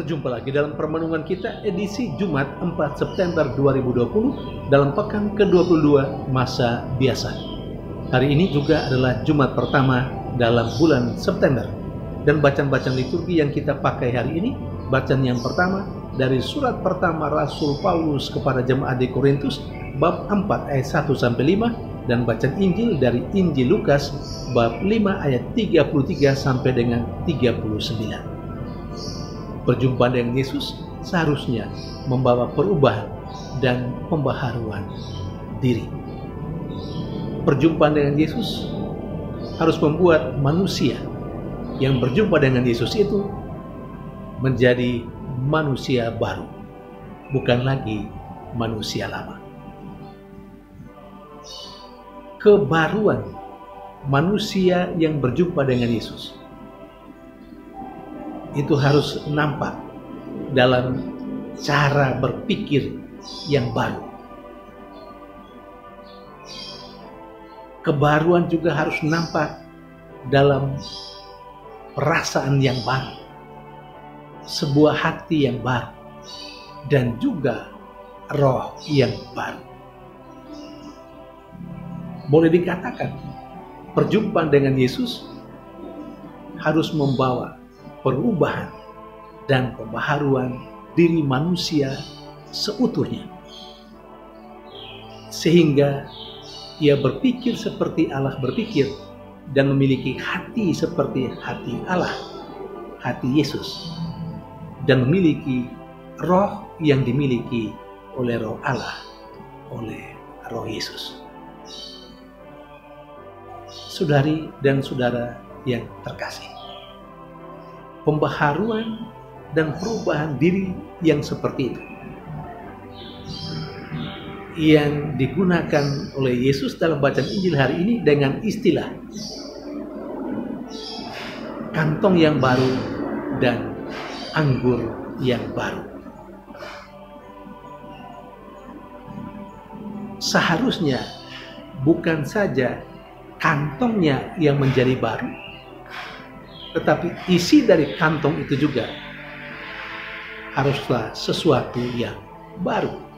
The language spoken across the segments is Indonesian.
Berjumpa lagi dalam permenungan kita edisi Jumat 4 September 2020 dalam pekan ke-22 masa biasa. Hari ini juga adalah Jumat pertama dalam bulan September. Dan bacaan-bacaan liturgi yang kita pakai hari ini, bacaan yang pertama dari surat pertama Rasul Paulus kepada jemaat di Korintus bab 4 ayat 1-5 dan bacaan Injil dari Injil Lukas bab 5 ayat 33 sampai dengan 39. Perjumpaan dengan Yesus seharusnya membawa perubahan dan pembaharuan diri. Perjumpaan dengan Yesus harus membuat manusia yang berjumpa dengan Yesus itu menjadi manusia baru, bukan lagi manusia lama. Kebaruan manusia yang berjumpa dengan Yesus itu harus nampak dalam cara berpikir yang baru. Kebaruan juga harus nampak dalam perasaan yang baru, sebuah hati yang baru, dan juga roh yang baru. Boleh dikatakan, perjumpaan dengan Yesus harus membawa perubahan dan pembaharuan diri manusia seutuhnya, sehingga ia berpikir seperti Allah berpikir dan memiliki hati seperti hati Allah, hati Yesus, dan memiliki roh yang dimiliki oleh roh Allah, oleh roh Yesus. Saudari dan saudara yang terkasih, pembaharuan dan perubahan diri yang seperti itu yang digunakan oleh Yesus dalam bacaan Injil hari ini dengan istilah kantong yang baru dan anggur yang baru. Seharusnya bukan saja kantongnya yang menjadi baru, tetapi isi dari kantong itu juga haruslah sesuatu yang baru.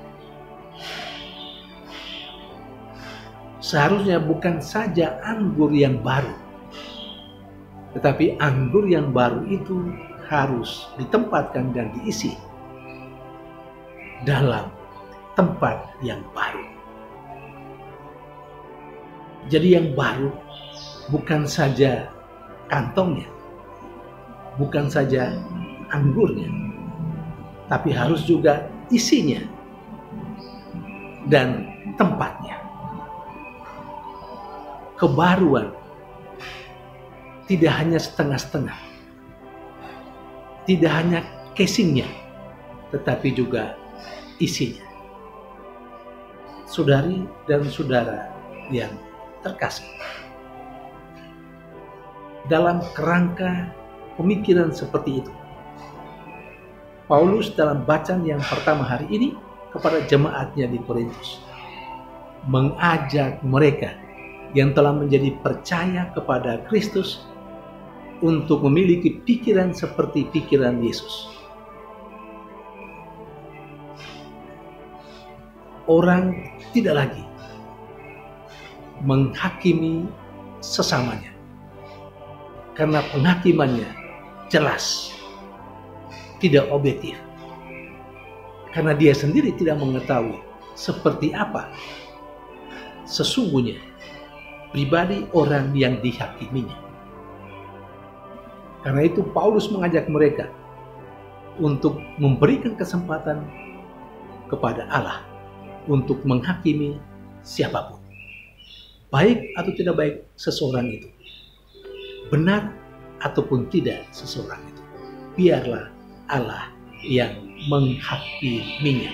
Seharusnya bukan saja anggur yang baru, tetapi anggur yang baru itu harus ditempatkan dan diisi dalam tempat yang baru. Jadi yang baru bukan saja kantongnya, bukan saja anggurnya, tapi harus juga isinya dan tempatnya. Kebaruan tidak hanya setengah-setengah, tidak hanya casingnya, tetapi juga isinya. Saudari dan saudara yang terkasih, dalam kerangka pemikiran seperti itu, Paulus dalam bacaan yang pertama hari ini kepada jemaatnya di Korintus mengajak mereka yang telah menjadi percaya kepada Kristus untuk memiliki pikiran seperti pikiran Yesus. Orang tidak lagi menghakimi sesamanya, karena penghakimannya jelas tidak objektif, karena dia sendiri tidak mengetahui seperti apa sesungguhnya pribadi orang yang dihakiminya. Karena itu Paulus mengajak mereka untuk memberikan kesempatan kepada Allah untuk menghakimi siapapun, baik atau tidak baik seseorang itu, benar ataupun tidak seseorang itu, biarlah Allah yang menghakiminya.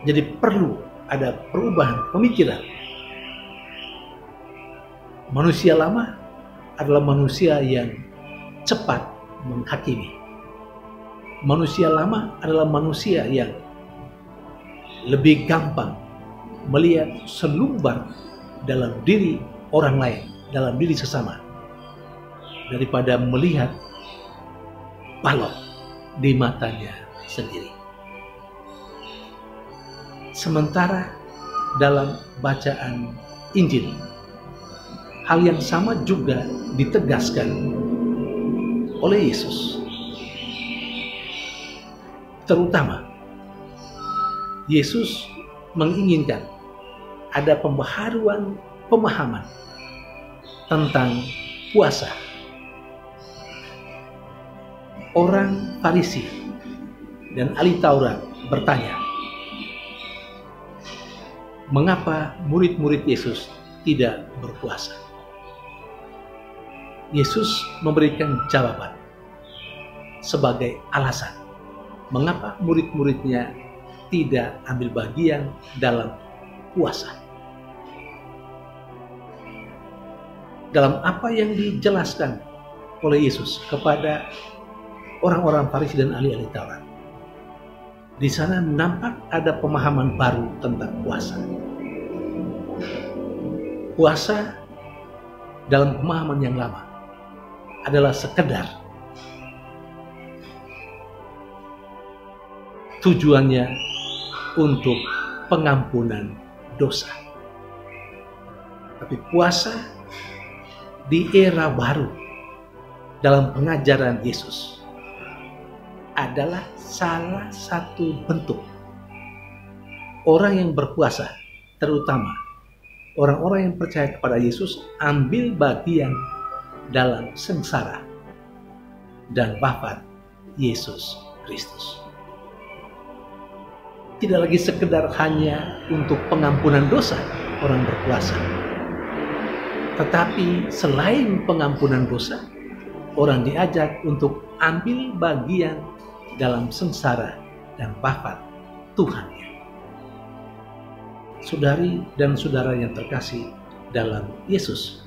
Jadi perlu ada perubahan pemikiran. Manusia lama adalah manusia yang cepat menghakimi. Manusia lama adalah manusia yang lebih gampang melihat selumbar dalam diri orang lain, dalam diri sesama, daripada melihat balok di matanya sendiri. Sementara dalam bacaan Injil, hal yang sama juga ditegaskan oleh Yesus. Terutama, Yesus menginginkan ada pembaharuan pemahaman tentang puasa. Orang Farisi dan ahli Taurat bertanya, mengapa murid-murid Yesus tidak berpuasa? Yesus memberikan jawaban sebagai alasan mengapa murid-muridnya tidak ambil bagian dalam puasa. Dalam apa yang dijelaskan oleh Yesus kepada orang-orang Farisi dan ahli-ahli Taurat, di sana nampak ada pemahaman baru tentang puasa. Puasa dalam pemahaman yang lama adalah sekedar tujuannya untuk pengampunan dosa. Tapi puasa di era baru dalam pengajaran Yesus adalah salah satu bentuk orang yang berpuasa, terutama orang-orang yang percaya kepada Yesus, ambil bagian dalam sengsara dan wafat Yesus Kristus. Tidak lagi sekedar hanya untuk pengampunan dosa orang berpuasa, tetapi selain pengampunan dosa, orang diajak untuk ambil bagian dalam sengsara dan wafat Tuhannya. Saudari dan saudara yang terkasih dalam Yesus,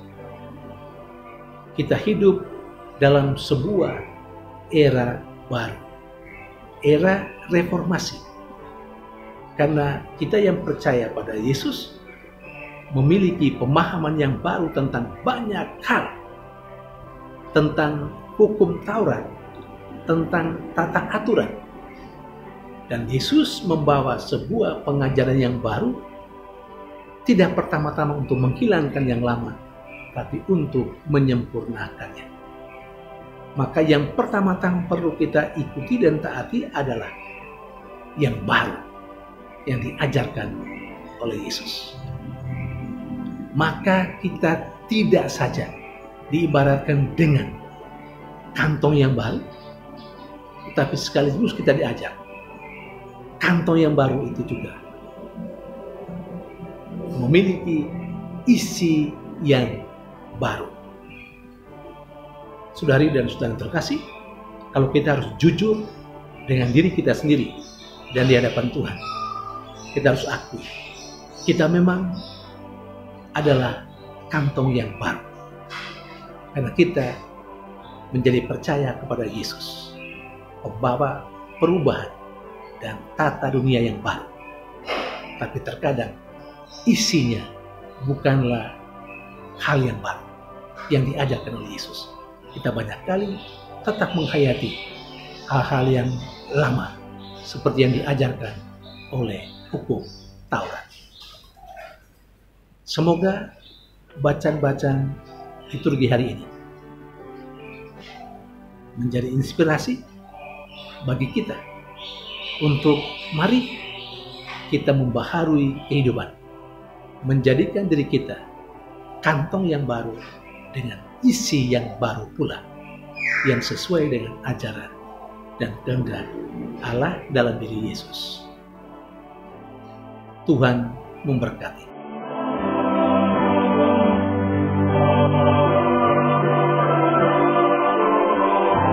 kita hidup dalam sebuah era baru, era reformasi. Karena kita yang percaya pada Yesus memiliki pemahaman yang baru tentang banyak hal, tentang hukum Taurat, tentang tata aturan. Dan Yesus membawa sebuah pengajaran yang baru, tidak pertama-tama untuk menghilangkan yang lama, tapi untuk menyempurnakannya. Maka yang pertama-tama perlu kita ikuti dan taati adalah yang baru, yang diajarkan oleh Yesus. Maka kita tidak saja diibaratkan dengan kantong yang baru, tapi sekaligus kita diajak kantong yang baru itu juga memiliki isi yang baru. Saudari dan saudara terkasih, kalau kita harus jujur dengan diri kita sendiri dan di hadapan Tuhan, kita harus akui kita memang adalah kantong yang baru, karena kita menjadi percaya kepada Yesus, pembawa perubahan dan tata dunia yang baru. Tapi terkadang isinya bukanlah hal yang baru yang diajarkan oleh Yesus. Kita banyak kali tetap menghayati hal-hal yang lama seperti yang diajarkan oleh hukum Taurat. Semoga bacaan-bacaan liturgi hari ini menjadi inspirasi bagi kita untuk mari kita membaharui kehidupan, menjadikan diri kita kantong yang baru dengan isi yang baru pula, yang sesuai dengan ajaran dan kehendak Allah dalam diri Yesus. Tuhan memberkati.